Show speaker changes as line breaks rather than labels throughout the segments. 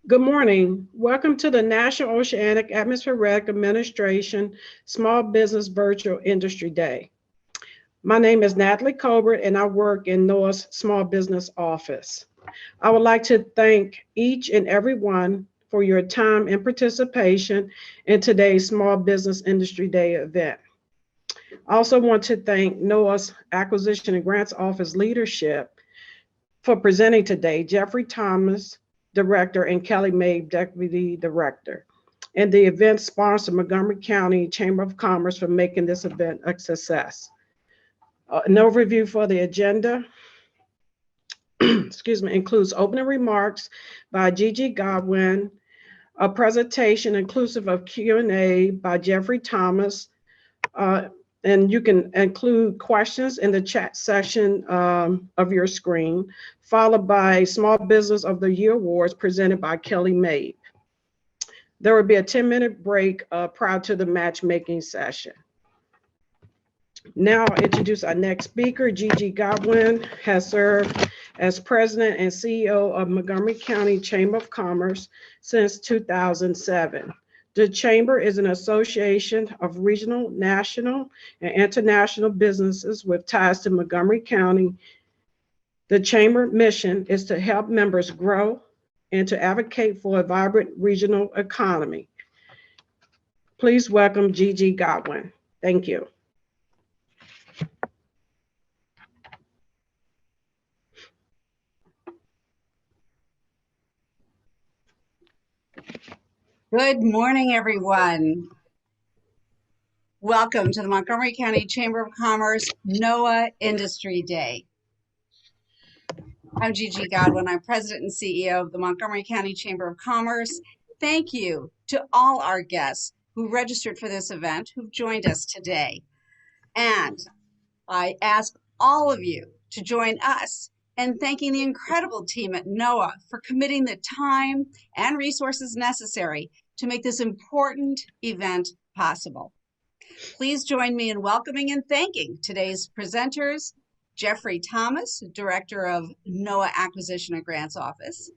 Good morning. Welcome to the National Oceanic Atmospheric Administration Small Business Virtual Industry Day. My name is Natalie Colbert and I work in NOAA's Small Business Office. I would like to thank each and every one for your time and participation in today's Small Business Industry Day event. I also want to thank NOAA's Acquisition and Grants Office leadership for presenting today, Jeffrey Thomas, Director, and Kelly Mabe, Deputy Director, and the event sponsor, Montgomery County Chamber of Commerce, for making this event a success. An overview for the agenda, excuse me, includes opening remarks by Gigi Goblin, a presentation inclusive of Q&A by Jeffrey Thomas, uh, and you can include questions in the chat section of your screen, followed by Small Business of the Year Awards presented by Kelly Mabe. There will be a 10-minute break prior to the matchmaking session. Now I'll introduce our next speaker. Gigi Goblin has served as president and CEO of Montgomery County Chamber of Commerce since 2007. The Chamber is an association of regional, national, and international businesses with ties to Montgomery County. The Chamber mission is to help members grow and to advocate for a vibrant regional economy. Please welcome Gigi Goblin. Thank you.
Good morning, everyone. Welcome to the Montgomery County Chamber of Commerce NOAA Industry Day. I'm Gigi Godwin. I'm President and CEO of the Montgomery County Chamber of Commerce. Thank you to all our guests who registered for this event, who've joined us today. And I ask all of you to join us in thanking the incredible team at NOAA for committing the time and resources necessary to make this important event possible. Please join me in welcoming and thanking today's presenters, Jeffrey Thomas, Director of NOAA Acquisition and Grants Office,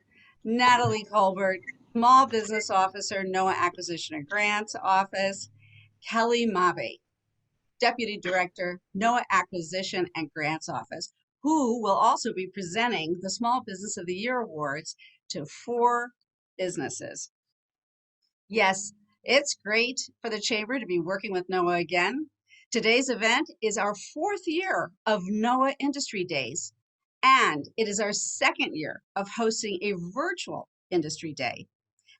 Natalie Colbert, Small Business Officer, NOAA Acquisition and Grants Office, Kelly Mabe, Deputy Director, NOAA Acquisition and Grants Office, who will also be presenting the Small Business of the Year Awards to 4 businesses. Yes, it's great for the Chamber to be working with NOAA again. Today's event is our 4th year of NOAA Industry Days, and it is our 2nd year of hosting a virtual Industry Day.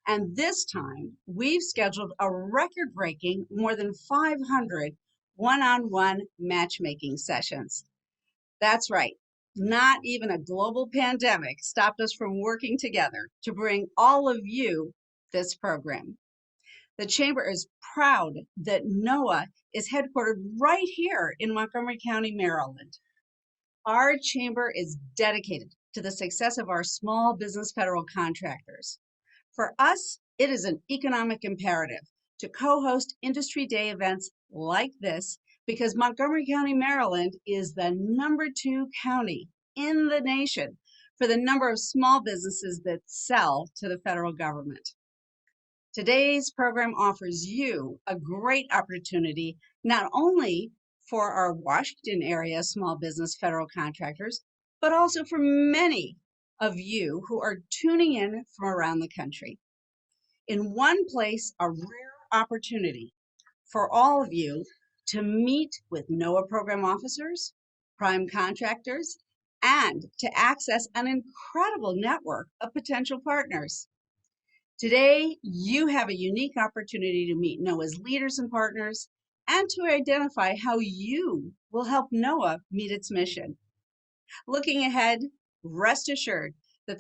And this time, we've scheduled a record-breaking more than 500 one-on-one matchmaking sessions. That's right. Not even a global pandemic stopped us from working together to bring all of you this program. The Chamber is proud that NOAA is headquartered right here in Montgomery County, Maryland. Our Chamber is dedicated to the success of our small business federal contractors. For us, it is an economic imperative to co-host Industry Day events like this because Montgomery County, Maryland is the #2 county in the nation for the number of small businesses that sell to the federal government. Today's program offers you a great opportunity not only for our Washington area small business federal contractors, but also for many of you who are tuning in from around the country. In one place, a rare opportunity for all of you to meet with NOAA program officers, prime contractors, and to access an incredible network of potential partners. Today, you have a unique opportunity to meet NOAA's leaders and partners and to identify how you will help NOAA meet its mission. Looking ahead, rest assured that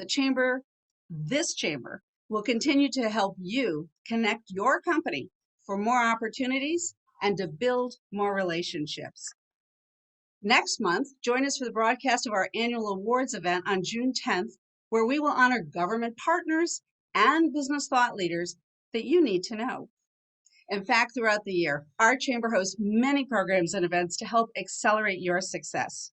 this chamber, will continue to help you connect your company for more opportunities and to build more relationships. Next month, join us for the broadcast of our annual awards event on June 10th, where we will honor government partners and business thought leaders that you need to know. In fact, throughout the year, our chamber hosts many programs and events to help accelerate your success.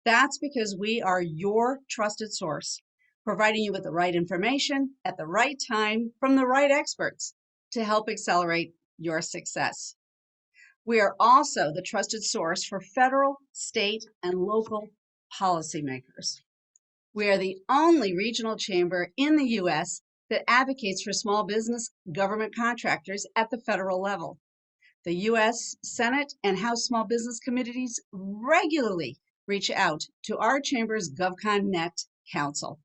That's because we are your trusted source providing you with the right information at the right time from the right experts to help accelerate your success. We are also the trusted source for federal, state, and local policymakers. We are the only regional chamber in the U.S. that advocates for small business government contractors at the federal level. The U.S. Senate and House Small Business Committees regularly reach out to our chamber's GovConNet Council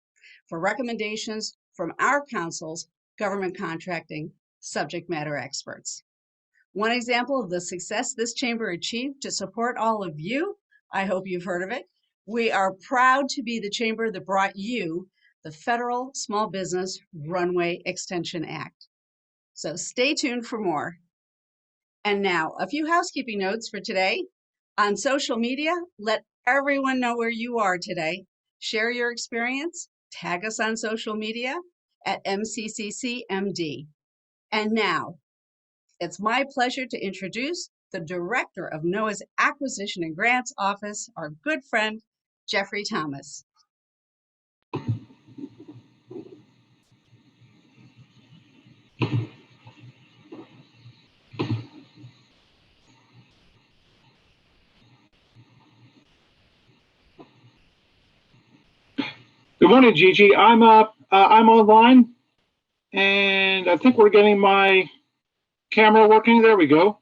for recommendations from our council's government contracting subject matter experts. One example of the success this chamber achieved to support all of you, I hope you've heard of it. We are proud to be the chamber that brought you the Federal Small Business Runway Extension Act. So stay tuned for more. And now, a few housekeeping notes for today. On social media, let everyone know where you are today. Share your experience. Tag us on social media at MCCCMD. And now, it's my pleasure to introduce the Director of NOAA's Acquisition and Grants Office, our good friend, Jeffrey Thomas.
Good morning, Gigi. I'm online, and I think we're getting my camera working. There we go.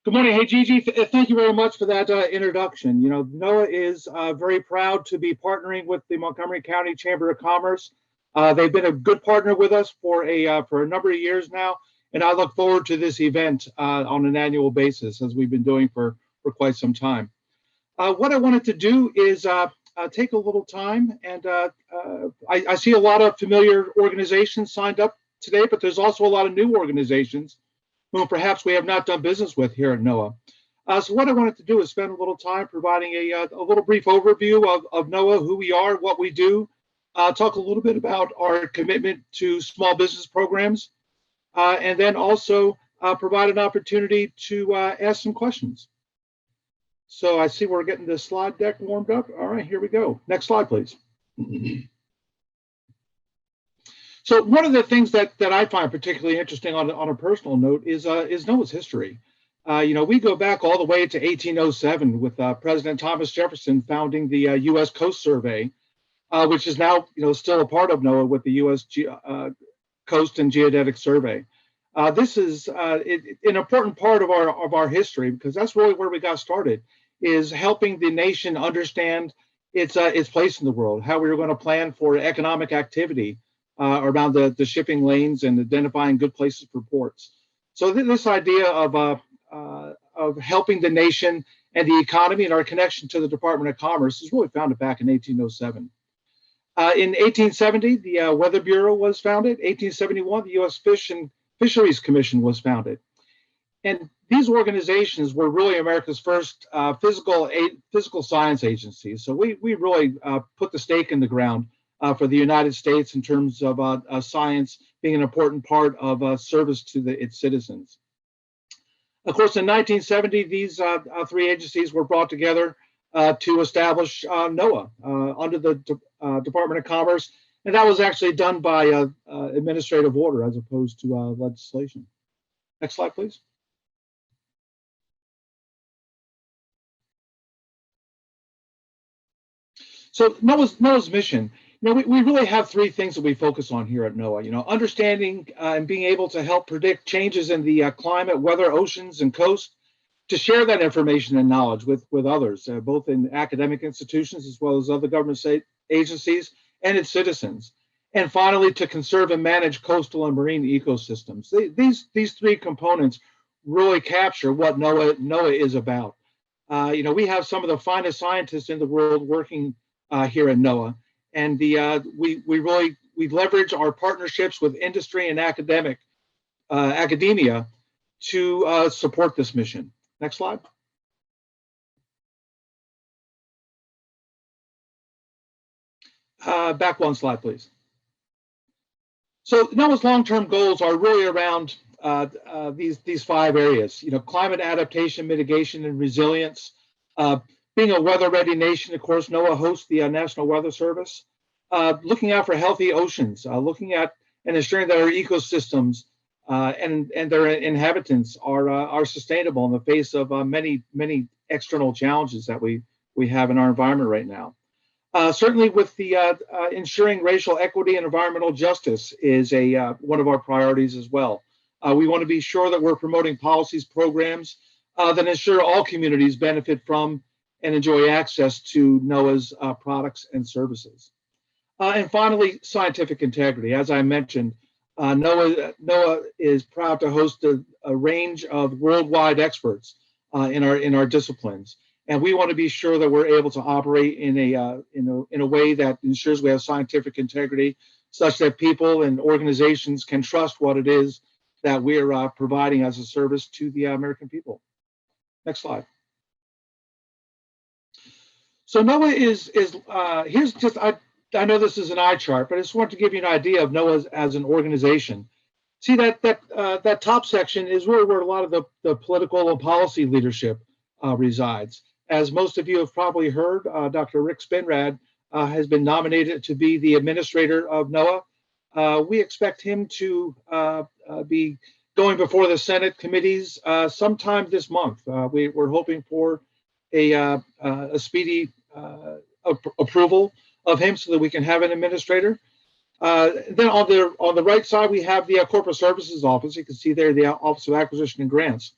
Good morning. Hey, Gigi. Thank you very much for that introduction. You know, NOAA is very proud to be partnering with the Montgomery County Chamber of Commerce. They've been a good partner with us for a number of years now, and I look forward to this event on an annual basis, as we've been doing for quite some time. What I wanted to do is take a little time, and I see a lot of familiar organizations signed up today, but there's also a lot of new organizations whom perhaps we have not done business with here at NOAA. So what I wanted to do is spend a little time providing a little brief overview of NOAA, who we are, what we do, talk a little bit about our commitment to small business programs, and then also provide an opportunity to ask some questions. So I see we're getting the slide deck warmed up. All right, here we go. Next slide, please. So one of the things that I find particularly interesting on a personal note is NOAA's history. You know, we go back all the way to 1807 with President Thomas Jefferson founding the U.S. Coast Survey, which is now, you know, still a part of NOAA with the U.S. Coast and Geodetic Survey. This is an important part of our history, because that's really where we got started, is helping the nation understand its place in the world, how we were going to plan for economic activity around the shipping lanes and identifying good places for ports. So this idea of helping the nation and the economy and our connection to the Department of Commerce is really founded back in 1807. In 1870, the Weather Bureau was founded. 1871, the U.S. Fisheries Commission was founded. And these organizations were really America's first physical science agencies. So we really put the stake in the ground for the United States in terms of science being an important part of service to its citizens. Of course, in 1970, these three agencies were brought together to establish NOAA under the Department of Commerce. And that was actually done by administrative order as opposed to legislation. Next slide, please. So NOAA's mission, you know, we really have three things that we focus on here at NOAA. You know, understanding and being able to help predict changes in the climate, weather, oceans, and coast, to share that information and knowledge with others, both in academic institutions as well as other government agencies and its citizens. And finally, to conserve and manage coastal and marine ecosystems. These three components really capture what NOAA is about. You know, we have some of the finest scientists in the world working here at NOAA, and we leverage our partnerships with industry and academia to support this mission. Next slide. Back one slide, please. So NOAA's long-term goals are really around these five areas. You know, climate adaptation, mitigation, and resilience. Being a weather-ready nation, of course, NOAA hosts the National Weather Service. looking out for healthy oceans, looking at and ensuring that our ecosystems and their inhabitants are sustainable in the face of many external challenges that we have in our environment right now. Certainly, with the ensuring racial equity and environmental justice is one of our priorities as well. We want to be sure that we're promoting policies, programs that ensure all communities benefit from and enjoy access to NOAA's products and services. And finally, scientific integrity. As I mentioned, NOAA is proud to host a range of worldwide experts in our disciplines, and we want to be sure that we're able to operate in a way that ensures we have scientific integrity, such that people and organizations can trust what it is that we're providing as a service to the American people. Next slide. So NOAA is here's just I know this is an eye chart, but I just want to give you an idea of NOAA as an organization. See that top section is really where a lot of the political and policy leadership resides. As most of you have probably heard, Dr. Rick Spinrad has been nominated to be the administrator of NOAA. We expect him to be going before the Senate committees sometime this month. We're hoping for a speedy approval of him so that we can have an administrator. Then on the right side, we have the Corporate Services Office. You can see there the Office of Acquisition and Grants.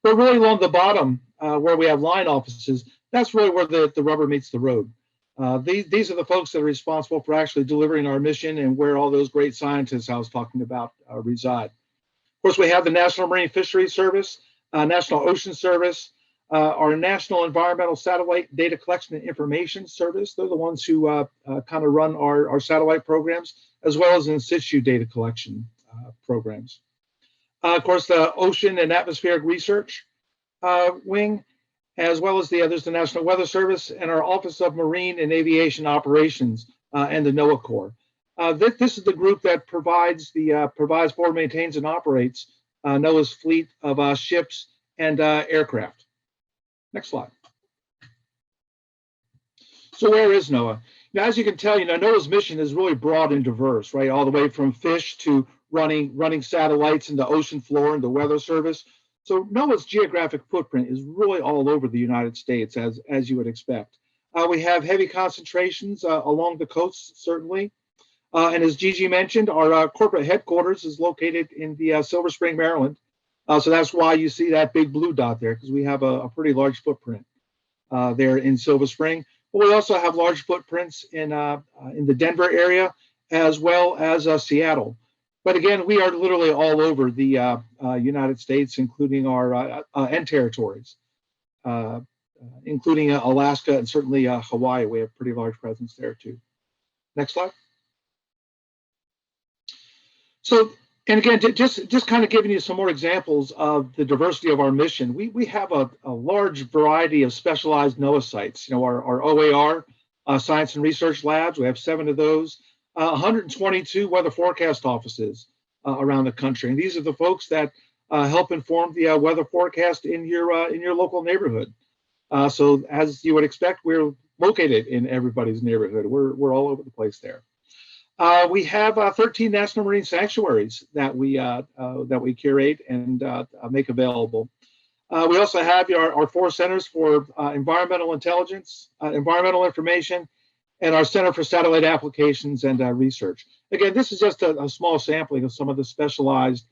But really along the bottom, where we have line offices, that's really where the rubber meets the road. These are the folks that are responsible for actually delivering our mission and where all those great scientists I was talking about reside. Of course, we have the National Marine Fisheries Service, National Ocean Service, our National Environmental Satellite Data Collection and Information Service. They're the ones who kind of run our satellite programs, as well as in situ data collection programs. Of course, the Ocean and Atmospheric Research Wing, as well as there's the National Weather Service and our Office of Marine and Aviation Operations and the NOAA Corps. This is the group that provides, forward, maintains, and operates NOAA's fleet of ships and aircraft. Next slide. So where is NOAA? Now, as you can tell, NOAA's mission is really broad and diverse, right? All the way from fish to running satellites in the ocean floor and the weather service. So NOAA's geographic footprint is really all over the United States, as you would expect. We have heavy concentrations along the coast, certainly. And as Gigi mentioned, our corporate headquarters is located in the Silver Spring, Maryland. So that's why you see that big blue dot there, because we have a pretty large footprint there in Silver Spring. But we also have large footprints in the Denver area, as well as Seattle. But again, we are literally all over the United States, including our and territories, including Alaska and certainly Hawaii. We have pretty large presence there too. Next slide. So, and again, just kind of giving you some more examples of the diversity of our mission. We have a large variety of specialized NOAA sites. Our OAR, Science and Research Labs, we have 7 of those, 122 weather forecast offices around the country. And these are the folks that help inform the weather forecast in your local neighborhood. So as you would expect, we're located in everybody's neighborhood. We're all over the place there. We have 13 national marine sanctuaries that we curate and make available. We also have our 4 centers for environmental intelligence, environmental information, and our Center for Satellite Applications and Research. Again, this is just a small sampling of some of the specialized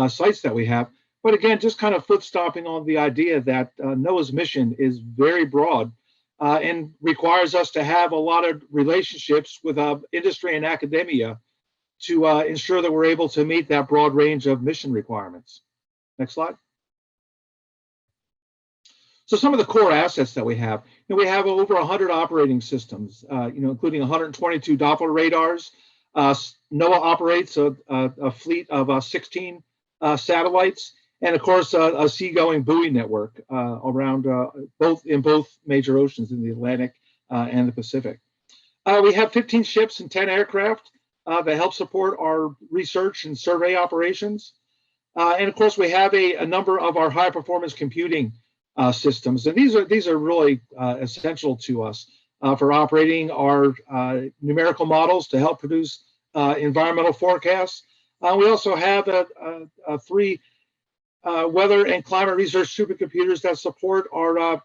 sites that we have. But again, just kind of foot stomping on the idea that NOAA's mission is very broad. And requires us to have a lot of relationships with industry and academia to ensure that we're able to meet that broad range of mission requirements. Next slide. So some of the core assets that we have, we have over 100 operating systems, including 122 Doppler radars. NOAA operates a fleet of 16 satellites. And of course, a seagoing buoy network around both major oceans in the Atlantic and the Pacific. We have 15 ships and 10 aircraft that help support our research and survey operations. And of course, we have a number of our high performance computing systems. And these are really essential to us. for operating our numerical models to help produce environmental forecasts. We also have three weather and climate research supercomputers that support our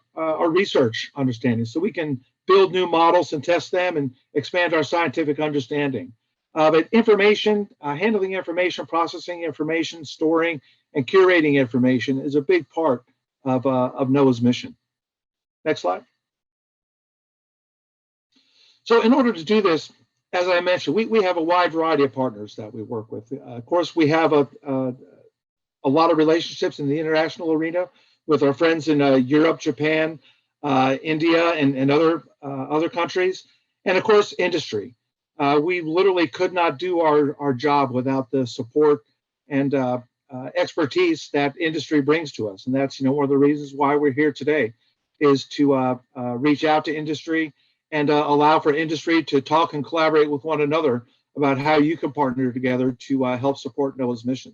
research understanding, so we can build new models and test them and expand our scientific understanding. But information, handling information, processing information, storing and curating information is a big part of NOAA's mission. Next slide. So in order to do this, as I mentioned, we have a wide variety of partners that we work with. Of course, we have a lot of relationships in the international arena with our friends in Europe, Japan, India, and other countries, and of course, industry. We literally could not do our job without the support and expertise that industry brings to us, and that's one of the reasons why we're here today, is to reach out to industry and allow for industry to talk and collaborate with one another about how you can partner together to help support NOAA's mission.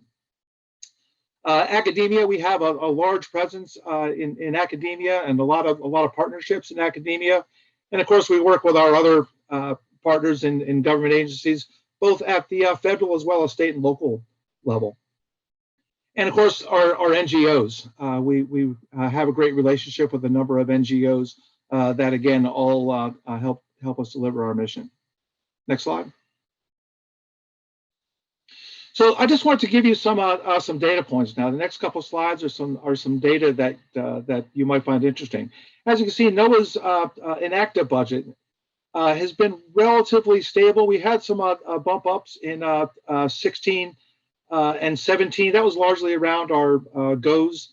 Academia, we have a large presence in academia and a lot of partnerships in academia, and of course we work with our other partners in government agencies, both at the federal as well as state and local level. And of course our NGOs. We have a great relationship with a number of NGOs that again all help us deliver our mission. Next slide. So I just wanted to give you some data points now. The next couple of slides are some data that you might find interesting. As you can see, NOAA's inactive budget has been relatively stable. We had some bump ups in 16 and 17. That was largely around our GOES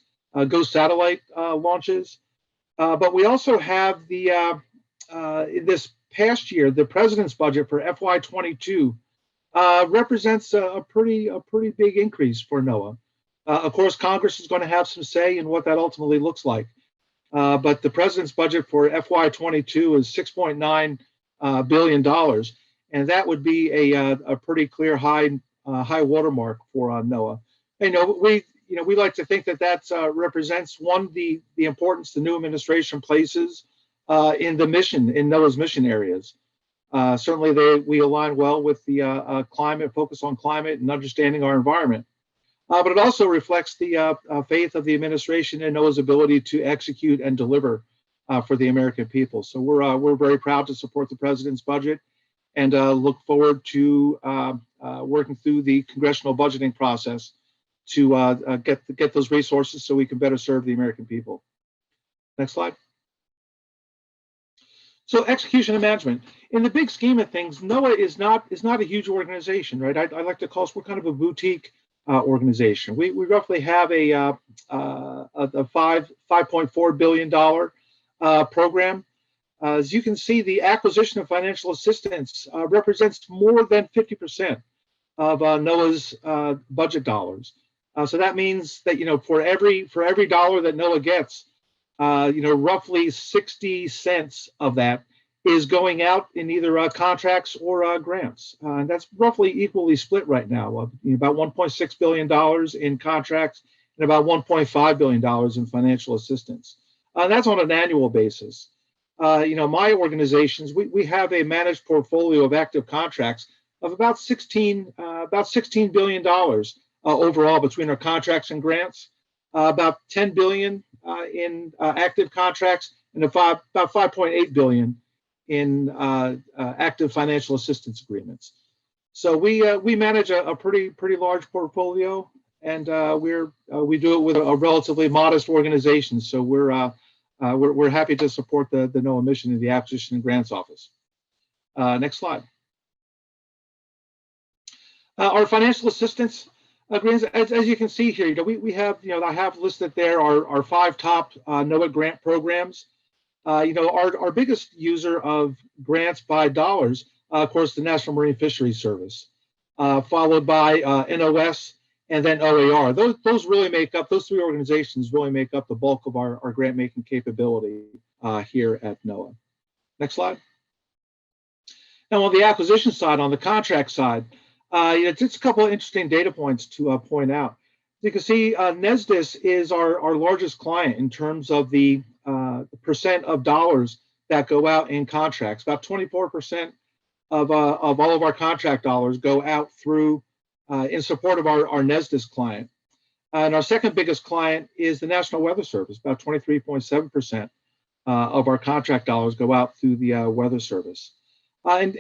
satellite launches. But we also have this past year, the president's budget for FY22 represents a pretty big increase for NOAA. Of course, Congress is going to have some say in what that ultimately looks like. But the president's budget for FY22 is $6.9 billion, and that would be a pretty clear high watermark for NOAA. We like to think that represents the importance the new administration places in the mission, in NOAA's mission areas. Certainly, we align well with the climate, focus on climate and understanding our environment. But it also reflects the faith of the administration and NOAA's ability to execute and deliver for the American people. So we're very proud to support the president's budget and look forward to working through the congressional budgeting process to get those resources so we can better serve the American people. Next slide. So execution and management. In the big scheme of things, NOAA is not a huge organization, right? I like to call us, we're kind of a boutique organization. We roughly have a $5.4 billion program. As you can see, the acquisition of financial assistance represents more than 50% of NOAA's budget dollars. So that means that for every dollar that NOAA gets, roughly 60 cents of that is going out in either contracts or grants. And that's roughly equally split right now, about $1.6 billion in contracts and about $1.5 billion in financial assistance. That's on an annual basis. My organizations, we have a managed portfolio of active contracts of about $16 billion overall between our contracts and grants, about $10 billion in active contracts, and about $5.8 billion in active financial assistance agreements. So we manage a pretty large portfolio, and we do it with a relatively modest organization. So we're happy to support the NOAA mission in the Acquisition and Grants Office. Next slide. Our financial assistance agreements, as you can see here, we have, I have listed there our 5 top NOAA grant programs. Our biggest user of grants by dollars, of course, the National Marine Fisheries Service, followed by NOS and then OAR. Those really make up, those 3 organizations really make up the bulk of our grant making capability here at NOAA. Next slide. Now on the acquisition side, on the contract side, just a couple of interesting data points to point out. You can see NESDIS is our largest client in terms of the percent of dollars that go out in contracts. About 24% of all of our contract dollars go out through in support of our NESDIS client. And our second biggest client is the National Weather Service. About 23.7% of our contract dollars go out through the Weather Service. And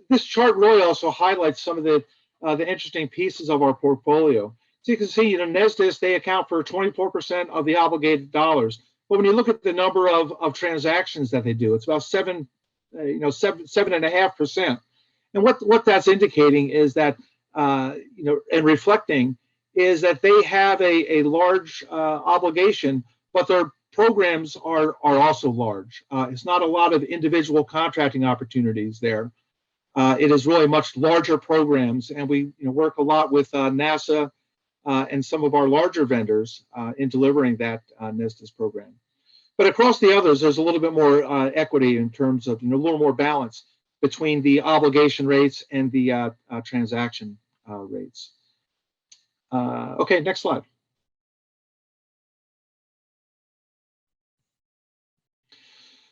this chart really also highlights some of the interesting pieces of our portfolio. So you can see, NESDIS, they account for 24% of the obligated dollars. But when you look at the number of transactions that they do, it's about 7.5%. And what that's indicating is that, and reflecting, is that they have a large obligation, but their programs are also large. It's not a lot of individual contracting opportunities there. It is really much larger programs, and we work a lot with NASA and some of our larger vendors in delivering that NESDIS program. But across the others, there's a little bit more equity in terms of a little more balance between the obligation rates and the transaction rates. Okay, next slide.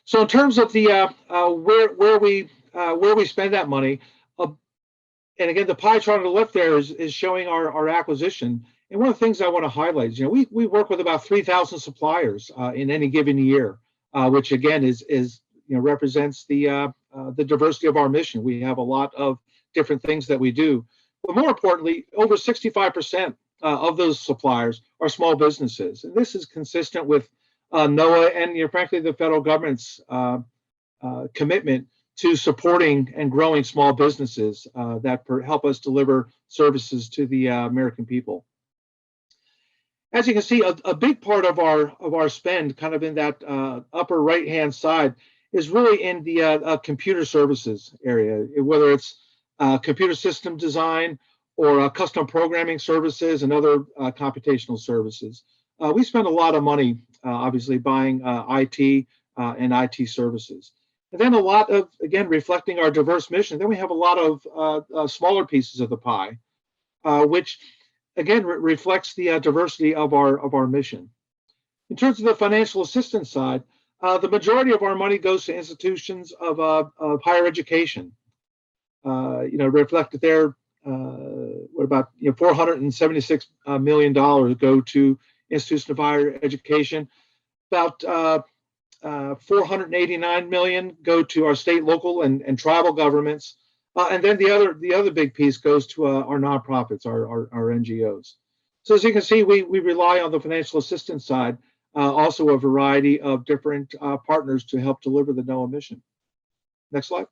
So in terms of the where we spend that money, and again, the pie chart on the left there is showing our acquisition. And one of the things I want to highlight is, we work with about 3,000 suppliers in any given year, which again is represents the diversity of our mission. We have a lot of different things that we do, but more importantly, over 65% of those suppliers are small businesses, and this is consistent with NOAA and frankly the federal government's commitment to supporting and growing small businesses that help us deliver services to the American people. As you can see, a big part of our spend, kind of in that upper right-hand side, is really in the computer services area, whether it's computer system design or custom programming services and other computational services. We spend a lot of money, obviously, buying IT and IT services. And then a lot of, again, reflecting our diverse mission, then we have a lot of smaller pieces of the pie, which, again, reflects the diversity of our mission. In terms of the financial assistance side, the majority of our money goes to institutions of higher education. Reflected there, what about $476 million go to institutions of higher education. About 489 million go to our state, local, and tribal governments, and then the other big piece goes to our nonprofits, our NGOs. So as you can see, we rely on the financial assistance side, also a variety of different partners to help deliver the NOAA mission. Next slide.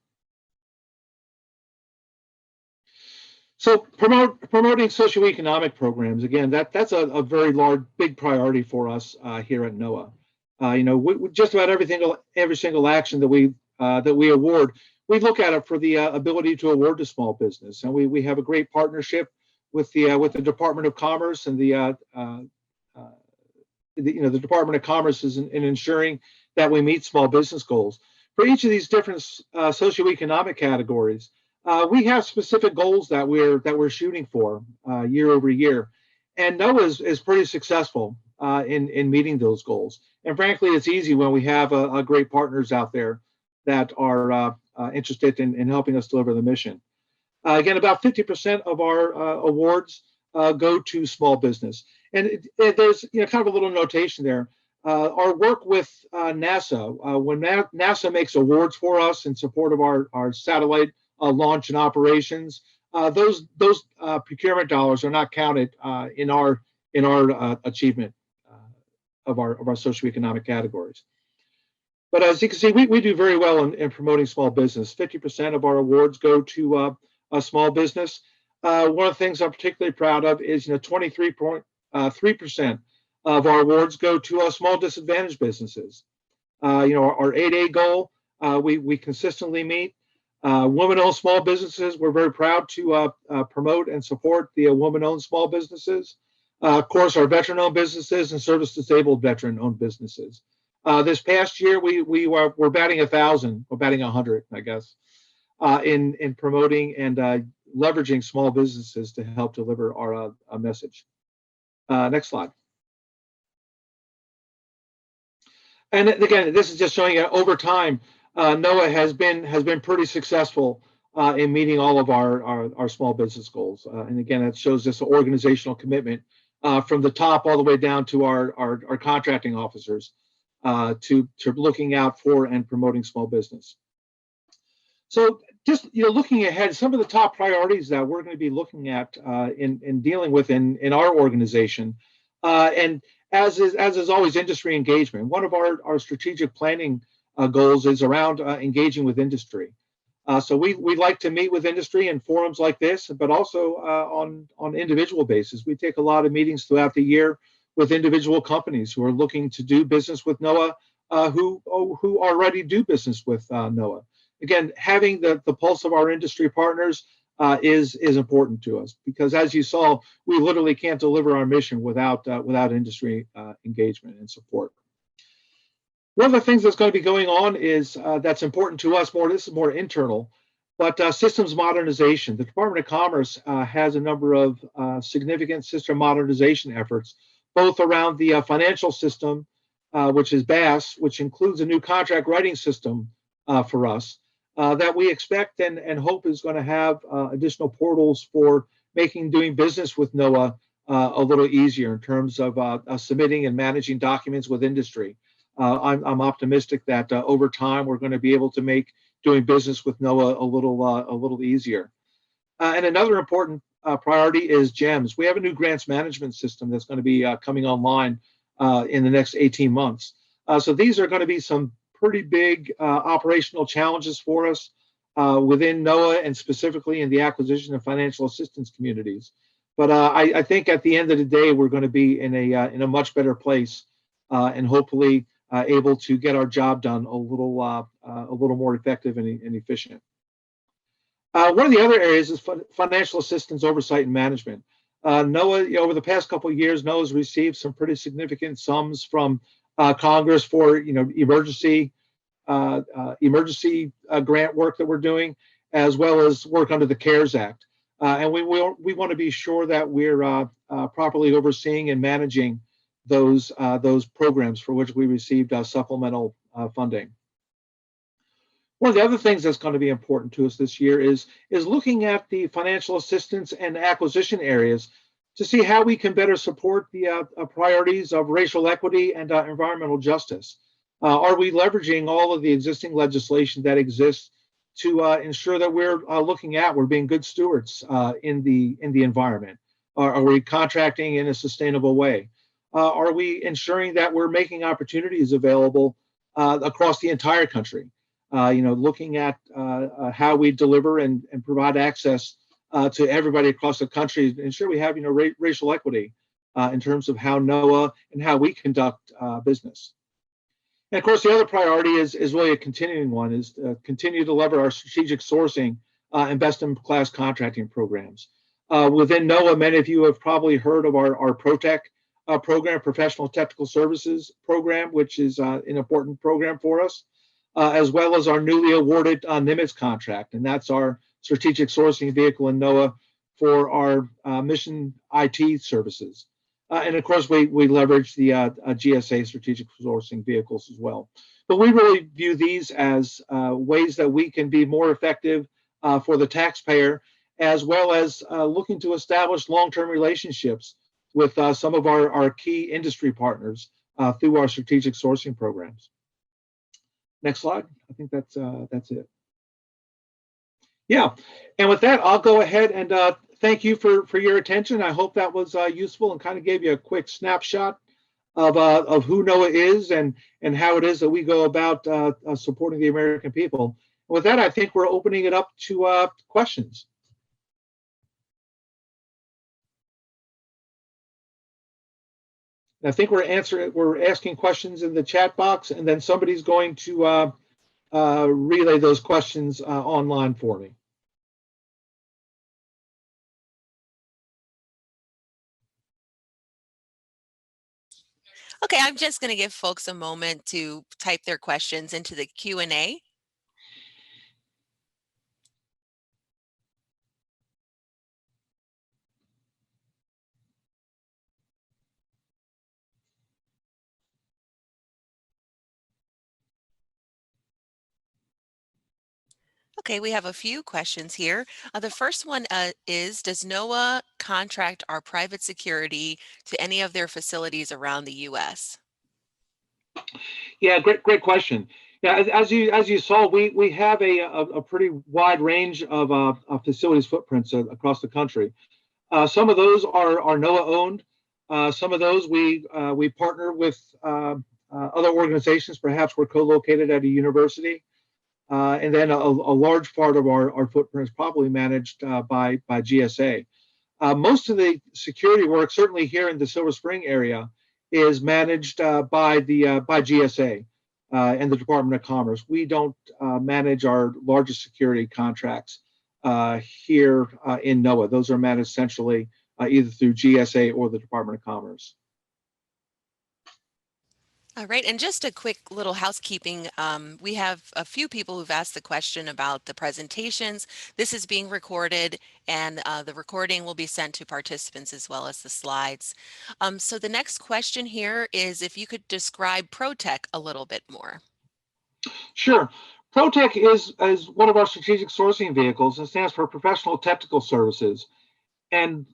So promoting socioeconomic programs, again, that's a very large, big priority for us here at NOAA. Just about every single action that we award, we look at it for the ability to award to small business, and we have a great partnership with the Department of Commerce, and the Department of Commerce is in ensuring that we meet small business goals. For each of these different socioeconomic categories, we have specific goals that we're shooting for year over year, and NOAA is pretty successful in meeting those goals. And frankly, it's easy when we have great partners out there that are interested in helping us deliver the mission. Again, about 50% of our awards go to small business, and there's kind of a little notation there. Our work with NASA, when NASA makes awards for us in support of our satellite launch and operations, those procurement dollars are not counted in our achievement of our socioeconomic categories. But as you can see, we do very well in promoting small business. 50% of our awards go to a small business. One of the things I'm particularly proud of is 23.3% of our awards go to small disadvantaged businesses. Our 8A goal, we consistently meet. Women-owned small businesses, we're very proud to promote and support the women-owned small businesses. Of course, our veteran-owned businesses and service-disabled veteran-owned businesses. This past year, we're batting 1,000, or batting 100, I guess, in promoting and leveraging small businesses to help deliver our message. Next slide. And again, this is just showing you over time, NOAA has been pretty successful in meeting all of our small business goals. And again, it shows this organizational commitment from the top all the way down to our contracting officers to looking out for and promoting small business. So just looking ahead, some of the top priorities that we're going to be looking at in dealing with in our organization, and as is always industry engagement. One of our strategic planning goals is around engaging with industry. So we like to meet with industry in forums like this, but also on individual basis. We take a lot of meetings throughout the year with individual companies who are looking to do business with NOAA, who already do business with NOAA. Again, having the pulse of our industry partners is important to us, because as you saw, we literally can't deliver our mission without industry engagement and support. One of the things that's going to be going on is that's important to us more. This is more internal, but systems modernization. The Department of Commerce has a number of significant system modernization efforts, both around the financial system, which is BAS, which includes a new contract writing system for us. That we expect and hope is going to have additional portals for doing business with NOAA a little easier in terms of submitting and managing documents with industry. I'm optimistic that over time we're going to be able to make doing business with NOAA a little easier. And another important priority is GEMS. We have a new grants management system that's going to be coming online in the next 18 months. So these are going to be some pretty big operational challenges for us within NOAA, and specifically in the acquisition of financial assistance communities. But I think at the end of the day, we're going to be in a much better place and hopefully able to get our job done a little more effective and efficient. One of the other areas is financial assistance oversight and management. NOAA, over the past couple of years, NOAA has received some pretty significant sums from Congress for emergency grant work that we're doing, as well as work under the CARES Act. And we want to be sure that we're properly overseeing and managing those programs for which we received supplemental funding. One of the other things that's going to be important to us this year is looking at the financial assistance and acquisition areas to see how we can better support the priorities of racial equity and environmental justice. Are we leveraging all of the existing legislation that exists to ensure that we're being good stewards in the environment? Are we contracting in a sustainable way? Are we ensuring that we're making opportunities available across the entire country? Looking at how we deliver and provide access to everybody across the country, ensure we have racial equity in terms of how NOAA and how we conduct business. And of course, the other priority is really a continuing one, is continue to lever our strategic sourcing and best-in-class contracting programs. Within NOAA, many of you have probably heard of our ProTech program, Professional Technical Services program, which is an important program for us, as well as our newly awarded Nimitz contract, and that's our strategic sourcing vehicle in NOAA for our mission IT services. And of course, we leverage the GSA strategic sourcing vehicles as well. But we really view these as ways that we can be more effective for the taxpayer, as well as looking to establish long-term relationships with some of our key industry partners through our strategic sourcing programs. Next slide. I think that's it. Yeah, and with that, I'll go ahead and thank you for your attention. I hope that was useful and kind of gave you a quick snapshot of who NOAA is and how it is that we go about supporting the American people. With that, I think we're opening it up to questions. I think we're asking questions in the chat box, and then somebody's going to relay those questions online for me.
Okay, I'm just going to give folks a moment to type their questions into the Q&A. Okay, we have a few questions here. The first one is, does NOAA contract our private security to any of their facilities around the U.S.?
Yeah, great question. Yeah, as you saw, we have a pretty wide range of facilities footprints across the country. Some of those are NOAA owned. Some of those we partner with other organizations. Perhaps we're co-located at a university, and then a large part of our footprint is probably managed by GSA. Most of the security work, certainly here in the Silver Spring area, is managed by GSA and the Department of Commerce. We don't manage our largest security contracts here in NOAA. Those are managed centrally either through GSA or the Department of Commerce.
All right, and just a quick little housekeeping. We have a few people who've asked the question about the presentations. This is being recorded, and the recording will be sent to participants as well as the slides. So the next question here is if you could describe ProTech a little bit more.
Sure. ProTech is one of our strategic sourcing vehicles and stands for Professional Technical Services. And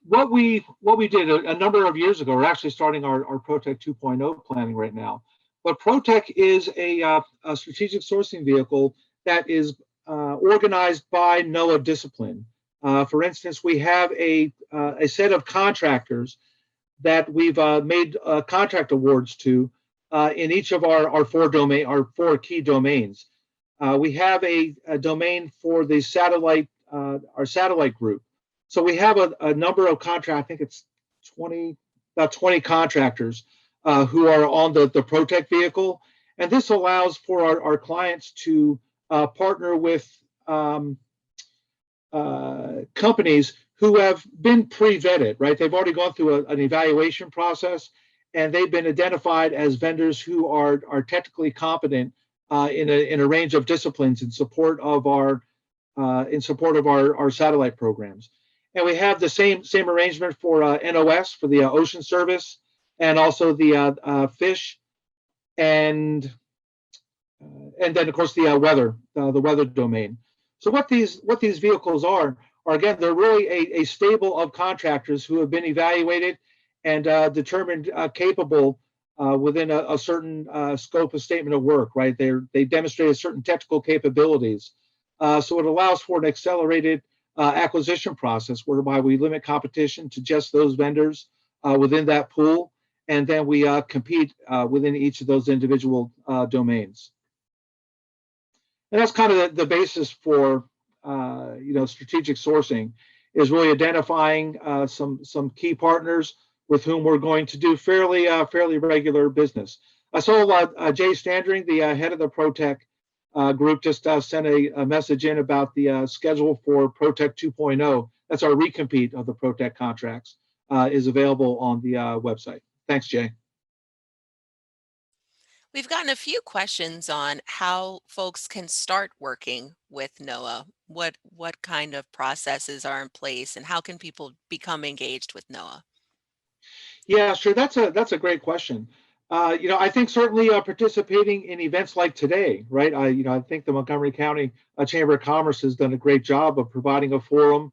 what we did a number of years ago, we're actually starting our ProTech 2.0 planning right now. But ProTech is a strategic sourcing vehicle that is organized by NOAA discipline. For instance, we have a set of contractors that we've made contract awards to in each of our four key domains. We have a domain for the satellite, our satellite group. So we have a number of contracts. I think it's about 20 contractors who are on the ProTech vehicle, and this allows for our clients to partner with companies who have been pre-vetted, right? They've already gone through an evaluation process, and they've been identified as vendors who are technically competent in a range of disciplines in support of our satellite programs. And we have the same arrangement for NOS, for the Ocean Service, and also the fish, and then of course the weather domain. So what these vehicles are again, they're really a stable of contractors who have been evaluated and determined capable within a certain scope of statement of work, right? They demonstrated certain technical capabilities. So it allows for an accelerated acquisition process whereby we limit competition to just those vendors within that pool, and then we compete within each of those individual domains. And that's kind of the basis for strategic sourcing, is really identifying some key partners with whom we're going to do fairly regular business. I saw Jay Standring, the head of the ProTech group, just sent a message in about the schedule for ProTech 2.0. That's our recompete of the ProTech contracts, is available on the website. Thanks, Jay.
We've gotten a few questions on how folks can start working with NOAA. What kind of processes are in place, and how can people become engaged with NOAA?
Yeah, sure. That's a great question. I think certainly participating in events like today, right? I think the Montgomery County Chamber of Commerce has done a great job of providing a forum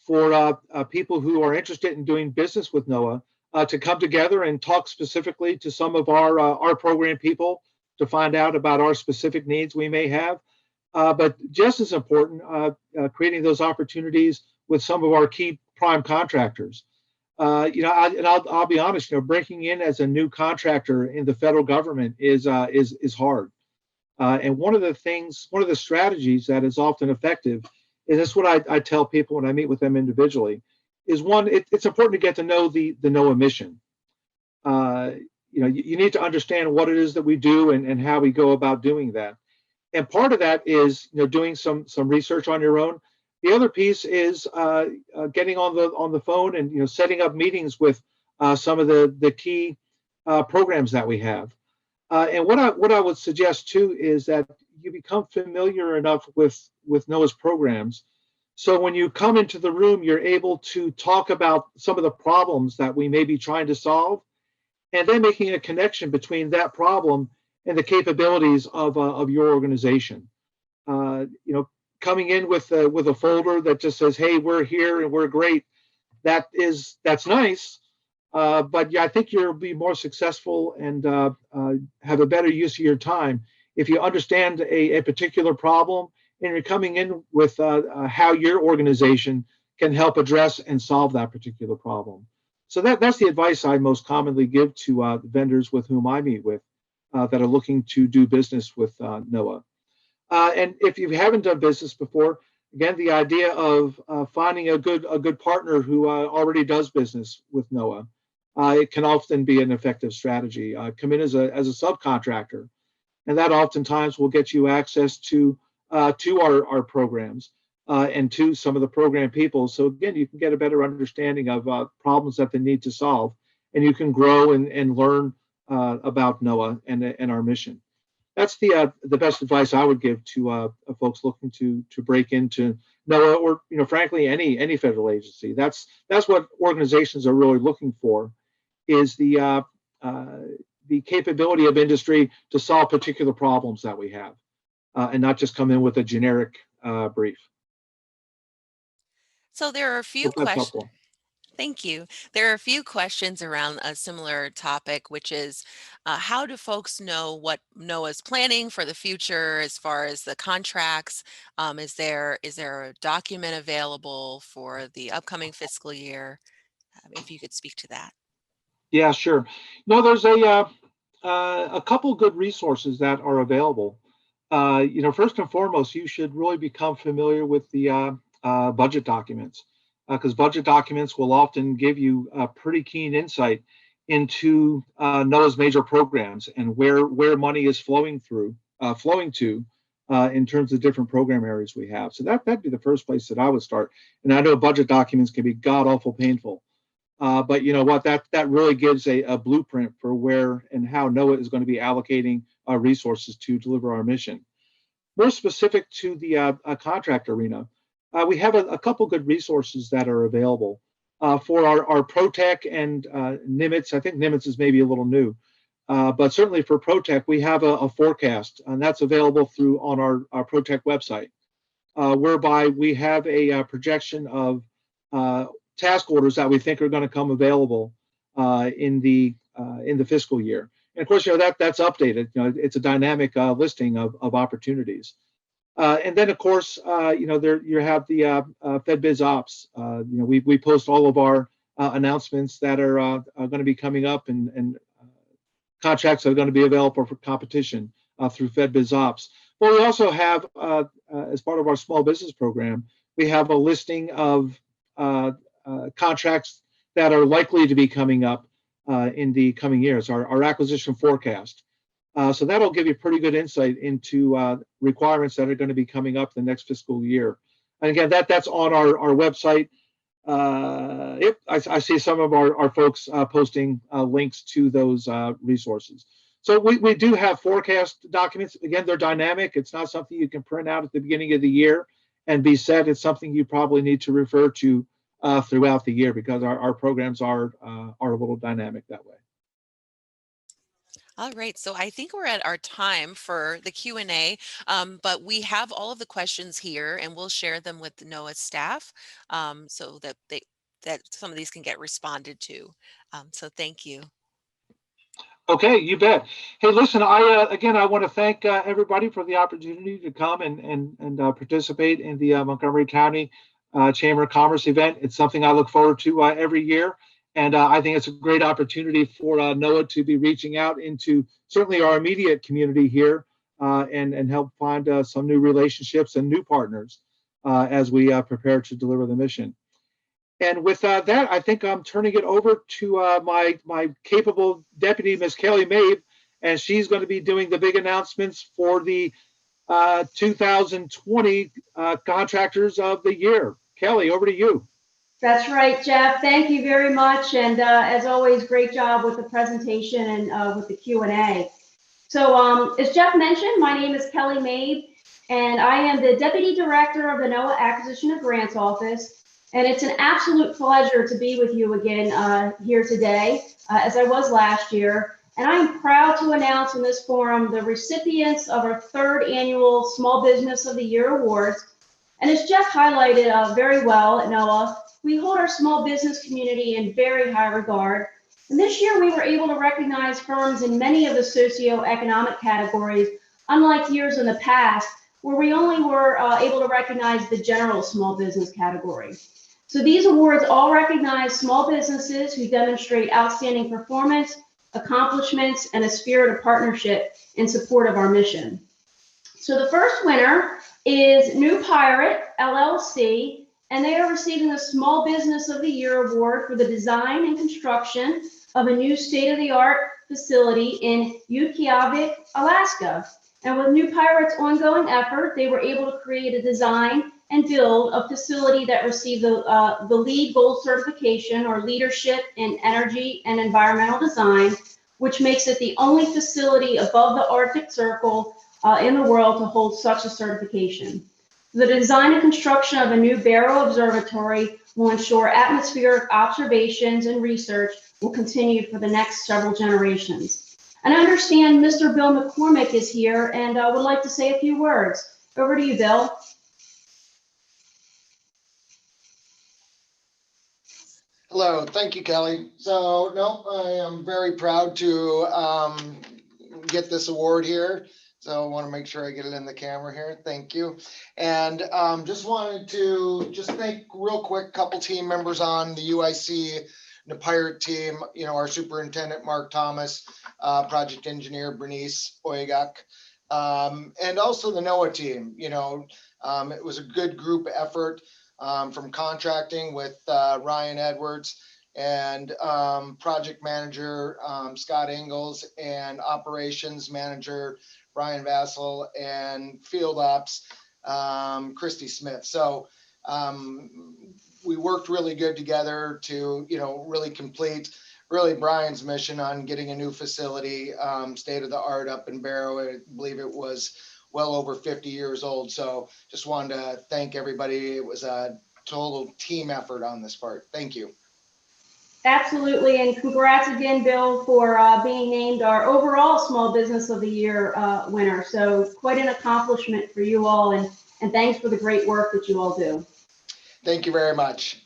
for people who are interested in doing business with NOAA to come together and talk specifically to some of our program people to find out about our specific needs we may have. But just as important, creating those opportunities with some of our key prime contractors. I'll be honest, breaking in as a new contractor in the federal government is hard. And one of the strategies that is often effective, and that's what I tell people when I meet with them individually, is one, it's important to get to know the NOAA mission. You need to understand what it is that we do and how we go about doing that. And part of that is doing some research on your own. The other piece is getting on the phone and setting up meetings with some of the key programs that we have. And what I would suggest too is that you become familiar enough with NOAA's programs, so when you come into the room, you're able to talk about some of the problems that we may be trying to solve, and then making a connection between that problem and the capabilities of your organization. coming in with a folder that just says, "Hey, we're here and we're great," that's nice. But yeah, I think you'll be more successful and have a better use of your time if you understand a particular problem and you're coming in with how your organization can help address and solve that particular problem. So that's the advice I most commonly give to vendors with whom I meet with that are looking to do business with NOAA. And if you haven't done business before, again, the idea of finding a good partner who already does business with NOAA, it can often be an effective strategy. Come in as a subcontractor, and that oftentimes will get you access to our programs and to some of the program people. So again, you can get a better understanding of problems that they need to solve, and you can grow and learn about NOAA and our mission. That's the best advice I would give to folks looking to break into NOAA or frankly any federal agency. That's what organizations are really looking for, is the capability of industry to solve particular problems that we have, and not just come in with a generic brief.
So there are a few
Hope that's
questions.
helpful.
Thank you. There are a few questions around a similar topic, which is how do folks know what NOAA is planning for the future as far as the contracts? Is there a document available for the upcoming fiscal year? If you could speak to that.
Yeah, sure. No, there's a couple good resources that are available. First and foremost, you should really become familiar with the budget documents, because budget documents will often give you a pretty keen insight into NOAA's major programs and where money is flowing to in terms of different program areas we have. So that'd be the first place that I would start. And I know budget documents can be god awful painful. But you know what, that really gives a blueprint for where and how NOAA is going to be allocating resources to deliver our mission. More specific to the contract arena, we have a couple good resources that are available for our ProTech and NIMITS. I think NIMITS is maybe a little new, but certainly for ProTech, we have a forecast, and that's available on our ProTech website, whereby we have a projection of task orders that we think are going to come available in the fiscal year. And of course, that's updated. It's a dynamic listing of opportunities. And then, of course, there you have the FedBiz Ops. We post all of our announcements that are going to be coming up, and contracts that are going to be available for competition through FedBiz Ops. But we also have, as part of our small business program, we have a listing of contracts that are likely to be coming up in the coming years, our acquisition forecast. So that'll give you pretty good insight into requirements that are going to be coming up the next fiscal year. And again, that's on our website. Yep, I see some of our folks posting links to those resources. So we do have forecast documents. Again, they're dynamic. It's not something you can print out at the beginning of the year and be set. It's something you probably need to refer to throughout the year, because our programs are a little dynamic that way.
All right, so I think we're at our time for the Q&A, but we have all of the questions here, and we'll share them with the NOAA staff so that some of these can get responded to. So thank you.
Okay, you bet. Hey, listen, I want to thank everybody for the opportunity to come and participate in the Montgomery County Chamber of Commerce event. It's something I look forward to every year. And I think it's a great opportunity for NOAA to be reaching out into certainly our immediate community here and help find some new relationships and new partners as we prepare to deliver the mission. And with that, I think I'm turning it over to my capable deputy, Ms. Kelly Mabe, and she's going to be doing the big announcements for the 2020 Contractors of the Year. Kelly, over to you.
That's right, Jeff. Thank you very much. And as always, great job with the presentation and with the Q&A. So as Jeff mentioned, my name is Kelly Mabe, and I am the Deputy Director of the NOAA Acquisition of Grants Office. And it's an absolute pleasure to be with you again here today, as I was last year. And I am proud to announce in this forum the recipients of our 3rd annual Small Business of the Year Awards And as Jeff highlighted very well at NOAA, we hold our small business community in very high regard. And this year we were able to recognize firms in many of the socioeconomic categories, unlike years in the past, where we only were able to recognize the general small business category. So these awards all recognize small businesses who demonstrate outstanding performance, accomplishments, and a spirit of partnership in support of our mission. So the first winner is New Pirate LLC, and they are receiving the Small Business of the Year award for the design and construction of a new state-of-the-art facility in Utqiagvik, Alaska. And with New Pirate's ongoing effort, they were able to create a design and build a facility that received the LEED Gold certification, or Leadership in Energy and Environmental Design, which makes it the only facility above the Arctic Circle in the world to hold such a certification. The design and construction of a new Barrow Observatory will ensure atmospheric observations and research will continue for the next several generations. And I understand Mr. Bill McCormick is here and would like to say a few words. Over to you, Bill.
Hello, thank you, Kelly. So, no, I am very proud to get this award here. So I want to make sure I get it in the camera here. Thank you. And just wanted to thank real quick, couple team members on the UIC and the Pirate team, you know, our superintendent, Mark Thomas, project engineer, Bernice Oyagak, and also the NOAA team. You know, it was a good group effort. From contracting with Ryan Edwards and project manager Scott Ingalls and operations manager Brian Vassell and field ops Christy Smith. So we worked really good together to, you know, really complete Brian's mission on getting a new facility, state of the art up in Barrow. I believe it was well over 50 years old. So just wanted to thank everybody. It was a total team effort on this part. Thank you.
Absolutely, and congrats again, Bill, for being named our overall Small Business of the Year winner. So quite an accomplishment for you all, and thanks for the great work that you all do. Thank you very much.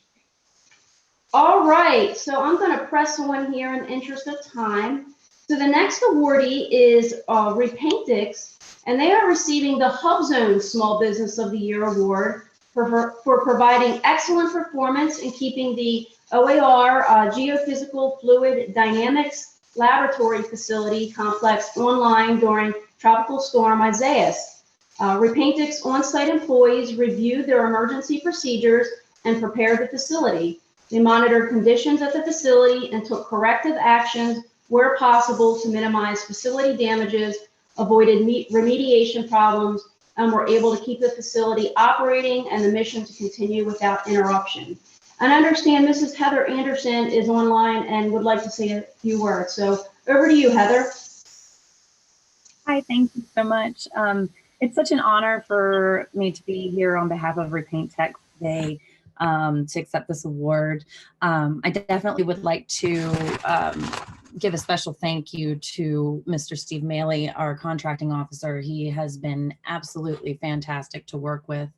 All right, so I'm going to press one here in the interest of time. So the next awardee is Repaintix, and they are receiving the HubZone Small Business of the Year award for providing excellent performance in keeping the OAR Geophysical Fluid Dynamics Laboratory Facility complex online during Tropical Storm Isaias. Repaintix on-site employees reviewed their emergency procedures and prepared the facility. They monitored conditions at the facility and took corrective actions where possible to minimize facility damages, avoided remediation problems, and were able to keep the facility operating and the mission to continue without interruption. And I understand Mrs. Heather Anderson is online and would like to say a few words. So over to you, Heather.
Hi, thank you so much. It's such an honor for me to be here on behalf of Repaintix today to accept this award. I definitely would like to give a special thank you to Mr. Steve Mabe, our contracting officer. He has been absolutely fantastic to work with.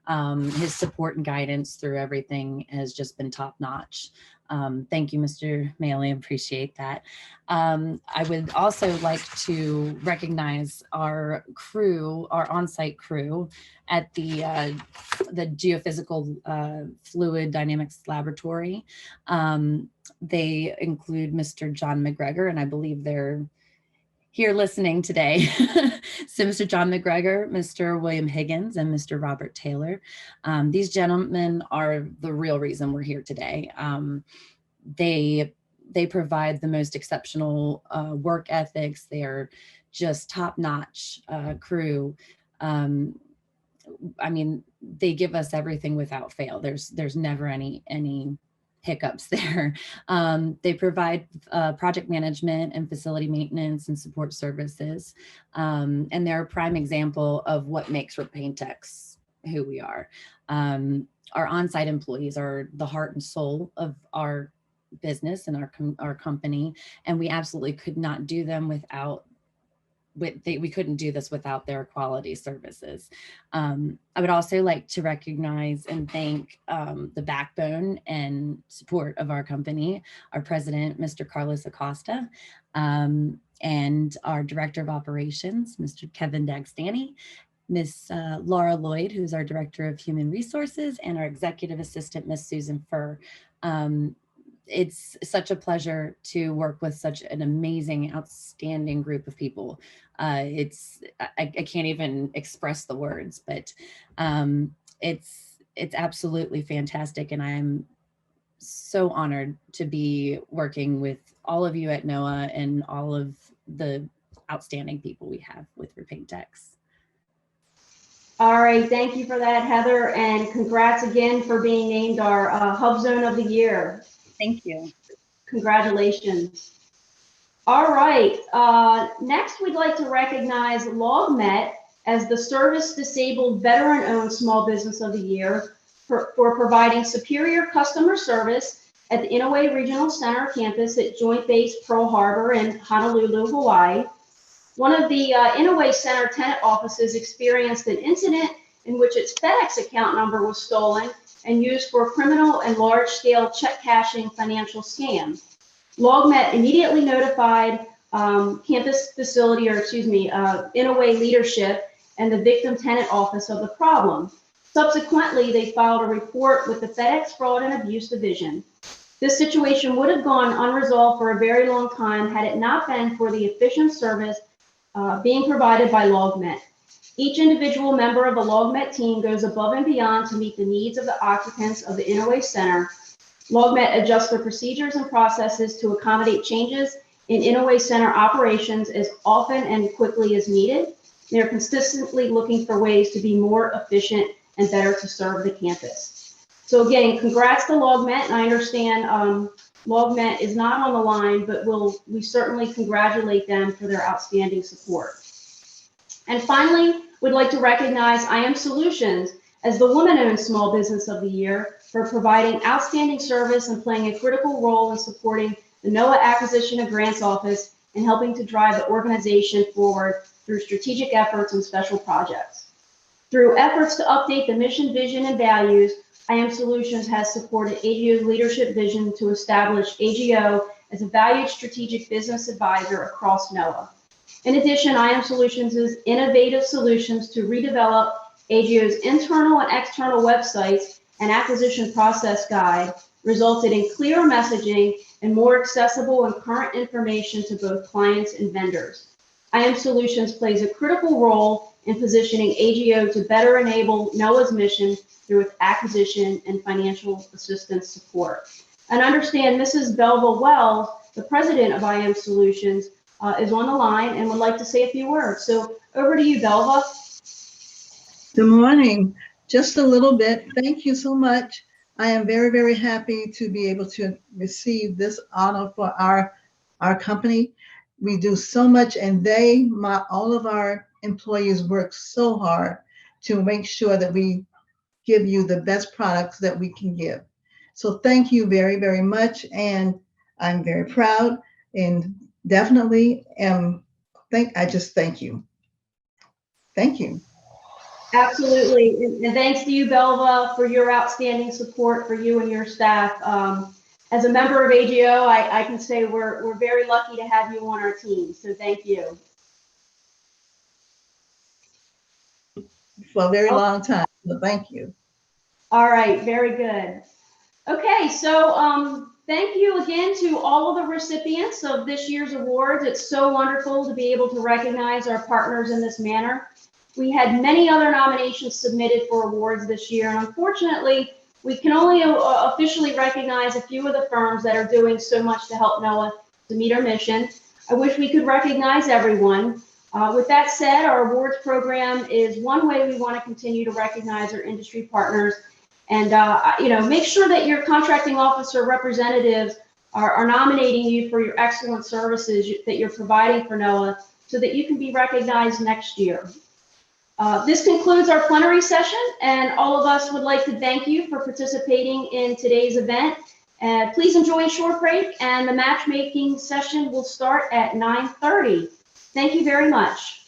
His support and guidance through everything has just been top notch. Thank you, Mr. Mabe, appreciate that. I would also like to recognize our crew, our on-site crew at the Geophysical Fluid Dynamics Laboratory. They include Mr. John McGregor, and I believe they're here listening today. So Mr. John McGregor, Mr. William Higgins, and Mr. Robert Taylor. These gentlemen are the real reason we're here today. They provide the most exceptional work ethics. They are just top-notch crew. I mean, they give us everything without fail. There's never any hiccups there. They provide project management and facility maintenance and support services. And they're a prime example of what makes Repaintix who we are. Our on-site employees are the heart and soul of our business and our company. And we absolutely could not do them without we couldn't do this without their quality services. I would also like to recognize and thank the backbone and support of our company, our president, Mr. Carlos Acosta, and our director of operations, Mr. Kevin Dagstani, Miss Laura Lloyd, who's our Director of Human Resources, and our Executive Assistant, Miss Susan Furr. It's such a pleasure to work with such an amazing, outstanding group of people. I can't even express the words, but it's absolutely fantastic, and I'm so honored to be working with all of you at NOAA and all of the outstanding people we have with Repaint Techs.
All right, thank you for that, Heather, and congrats again for being named our Hub Zone of the Year.
Thank you.
Congratulations. All right, next we'd like to recognize LogMet as the Service Disabled Veteran-Owned Small Business of the Year for providing superior customer service at the NOAA Regional Center campus at Joint Base Pearl Harbor in Honolulu, Hawaii. One of the NOAA Center tenant offices experienced an incident in which its FedEx account number was stolen and used for a criminal and large-scale check cashing financial scam. LogMet immediately notified campus facility, or excuse me, NOAA leadership and the victim tenant office of the problem. Subsequently, they filed a report with the FedEx Fraud and Abuse Division. This situation would have gone unresolved for a very long time had it not been for the efficient service being provided by LogMet. Each individual member of the LogMet team goes above and beyond to meet the needs of the occupants of the NOAA Center. LogMet adjusts their procedures and processes to accommodate changes in NOAA Center operations as often and quickly as needed. They are consistently looking for ways to be more efficient and better to serve the campus. So again, congrats to LogMet, and I understand LogMet is not on the line, but we certainly congratulate them for their outstanding support. And finally, we'd like to recognize IM Solutions as the Woman-Owned Small Business of the Year for providing outstanding service and playing a critical role in supporting the NOAA Acquisition and Grants Office and helping to drive the organization forward through strategic efforts and special projects. Through efforts to update the mission, vision, and values, IM Solutions has supported AGO's leadership vision to establish AGO as a valued strategic business advisor across NOAA. In addition, IM Solutions' innovative solutions to redevelop AGO's internal and external websites and acquisition process guide resulted in clearer messaging and more accessible and current information to both clients and vendors. IM Solutions plays a critical role in positioning AGO to better enable NOAA's mission through its acquisition and financial assistance support. And understand Mrs. Belva Wells, the president of IM Solutions, is on the line and would like to say a few words. So over to you, Belva.
Good morning. Just a little bit. Thank you so much. I am very, very happy to be able to receive this honor for our company. We do so much, and all of our employees work so hard to make sure that we give you the best products that we can give. So thank you very, very much. And I'm very proud and definitely I just thank you. Thank you.
Absolutely. And thanks to you, Belva, for your outstanding support for you and your staff. As a member of AGO, I can say we're very lucky to have you on our team. So thank you.
For a very long time. So thank you.
All right. Very good. Okay. So thank you again to all of the recipients of this year's awards. It's so wonderful to be able to recognize our partners in this manner. We had many other nominations submitted for awards this year, and unfortunately, we can only officially recognize a few of the firms that are doing so much to help NOAA to meet our mission. I wish we could recognize everyone. With that said, our awards program is one way we want to continue to recognize our industry partners, and make sure that your contracting officer representatives are nominating you for your excellent services that you're providing for NOAA, so that you can be recognized next year. This concludes our plenary session, and all of us would like to thank you for participating in today's event. Please enjoy a short break, and the matchmaking session will start at 9:30. Thank you very much.